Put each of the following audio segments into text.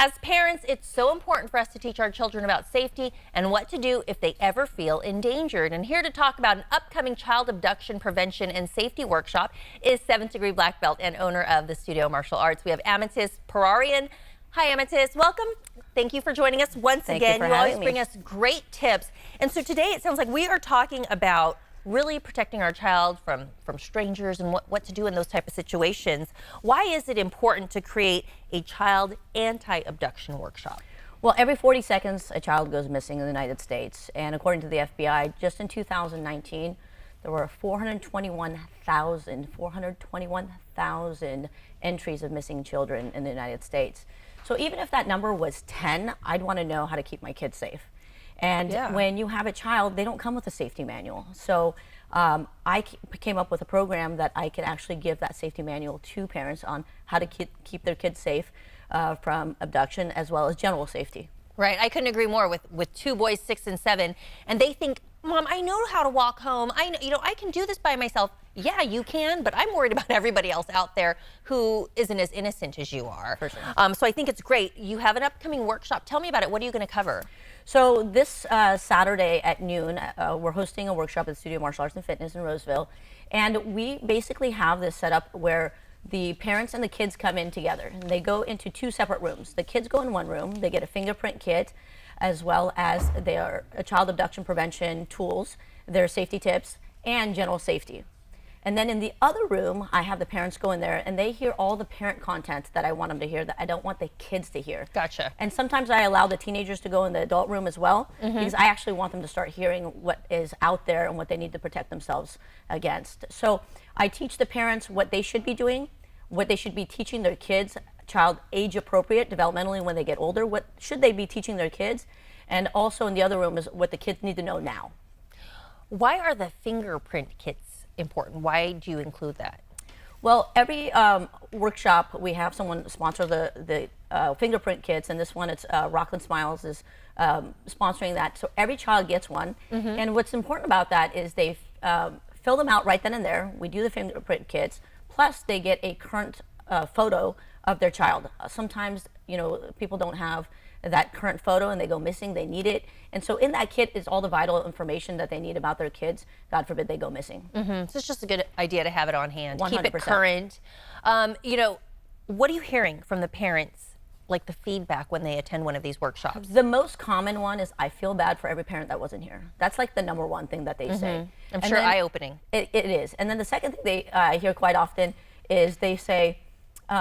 As parents, it's so important for us to teach our children about safety and what to do if they ever feel endangered. And here to talk about an upcoming child abduction prevention and safety workshop is 7th degree black belt and owner of the Studio Martial Arts. We have Amethyst Pourarian. Hi, Amethyst. Welcome. Thank you for joining us once again. You always bring us great tips. And so today it sounds like we are talking about really protecting our child from strangers and what to do in those type of situations. Why is it important to create a child anti-abduction workshop? Well, every 40 seconds, a child goes missing in the United States. And according to the FBI, just in 2019, there were 421,000 entries of missing children in the United States. So even if that number was 10, I'd want to know how to keep my kids safe. And when you have a child, they don't come with a safety manual. So I came up with a program that I could actually give that safety manual to parents on how to keep their kids safe from abduction as well as general safety. Right, I couldn't agree more with two boys, 6 and 7, and they think, Mom, I know how to walk home. I can do this by myself. Yeah, you can, but I'm worried about everybody else out there who isn't as innocent as you are. For sure. So I think it's great. You have an upcoming workshop. Tell me about it. What are you going to cover? So this Saturday at noon, we're hosting a workshop at the Studio Martial Arts and Fitness in Roseville. And we basically have this set up where the parents and the kids come in together. And they go into 2 separate rooms. The kids go in one room. They get a fingerprint kit, as well as their child abduction prevention tools, their safety tips, and general safety. And then in the other room, I have the parents go in there and they hear all the parent content that I want them to hear that I don't want the kids to hear. Gotcha. And sometimes I allow the teenagers to go in the adult room as well, because I actually want them to start hearing what is out there and what they need to protect themselves against. So I teach the parents what they should be doing, what they should be teaching their kids, child age appropriate, developmentally when they get older, what should they be teaching their kids, and also in the other room is what the kids need to know now. Why are the fingerprint kits important? Why do you include that? Well, every workshop we have someone sponsor the fingerprint kits, and this one it's Rockland Smiles is sponsoring that. So every child gets one, and what's important about that is they fill them out right then and there. We do the fingerprint kits, plus they get a current photo of their child. Sometimes people don't have that current photo and they go missing, they need it. And so in that kit is all the vital information that they need about their kids. God forbid they go missing. So it's just a good idea to have it on hand. 100%. Keep it current. What are you hearing from the parents, like the feedback when they attend one of these workshops? The most common one is, I feel bad for every parent that wasn't here. That's like the #1 thing that they say. I'm sure eye-opening. It is. And then the second thing I hear quite often is they say,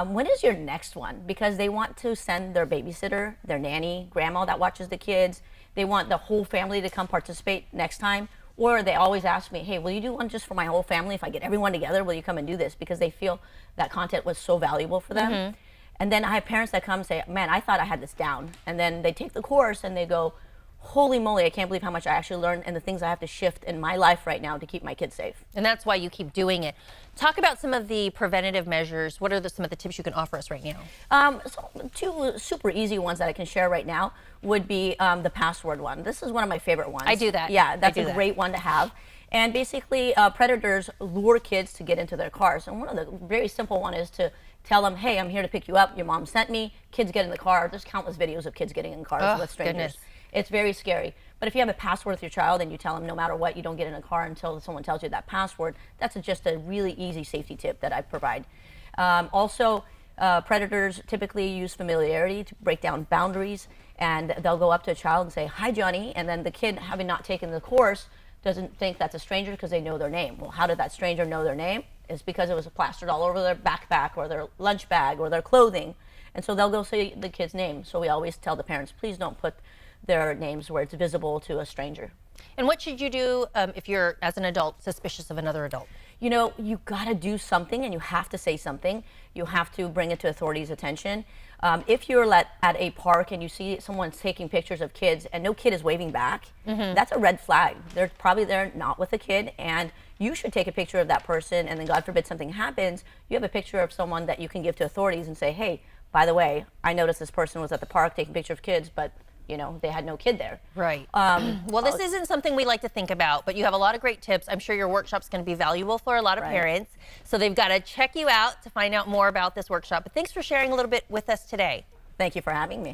when is your next one? Because they want to send their babysitter, their nanny, grandma that watches the kids. They want the whole family to come participate next time. Or they always ask me, hey, will you do one just for my whole family? If I get everyone together, will you come and do this? Because they feel that content was so valuable for them. And then I have parents that come and say, man, I thought I had this down. And then they take the course and they go, holy moly, I can't believe how much I actually learned and the things I have to shift in my life right now to keep my kids safe. And that's why you keep doing it. Talk about some of the preventative measures. What are some of the tips you can offer us right now? So 2 super easy ones that I can share right now would be the password one. This is one of my favorite ones. I do that. Yeah, that's a great one to have. And basically, predators lure kids to get into their cars. And one of the very simple one is to tell them, hey, I'm here to pick you up. Your mom sent me. Kids get in the car. There's countless videos of kids getting in cars with strangers. Goodness. It's very scary. But if you have a password with your child and you tell them no matter what, you don't get in a car until someone tells you that password, that's just a really easy safety tip that I provide. Also, predators typically use familiarity to break down boundaries, and they'll go up to a child and say, hi, Johnny, and then the kid, having not taken the course, doesn't think that's a stranger because they know their name. Well, how did that stranger know their name? It's because it was plastered all over their backpack or their lunch bag or their clothing. And so they'll go say the kid's name. So we always tell the parents, please don't put their names where it's visible to a stranger. And what should you do if you're, as an adult, suspicious of another adult? You gotta do something, and you have to say something. You have to bring it to authorities' attention. If you're at a park and you see someone taking pictures of kids and no kid is waving back, that's a red flag. They're probably there not with a kid, and you should take a picture of that person, and then God forbid something happens, you have a picture of someone that you can give to authorities and say, hey, by the way, I noticed this person was at the park taking pictures of kids, but they had no kid there. Right. Well, this isn't something we like to think about, but you have a lot of great tips. I'm sure your workshop's going to be valuable for a lot of parents. So they've got to check you out to find out more about this workshop. But thanks for sharing a little bit with us today. Thank you for having me.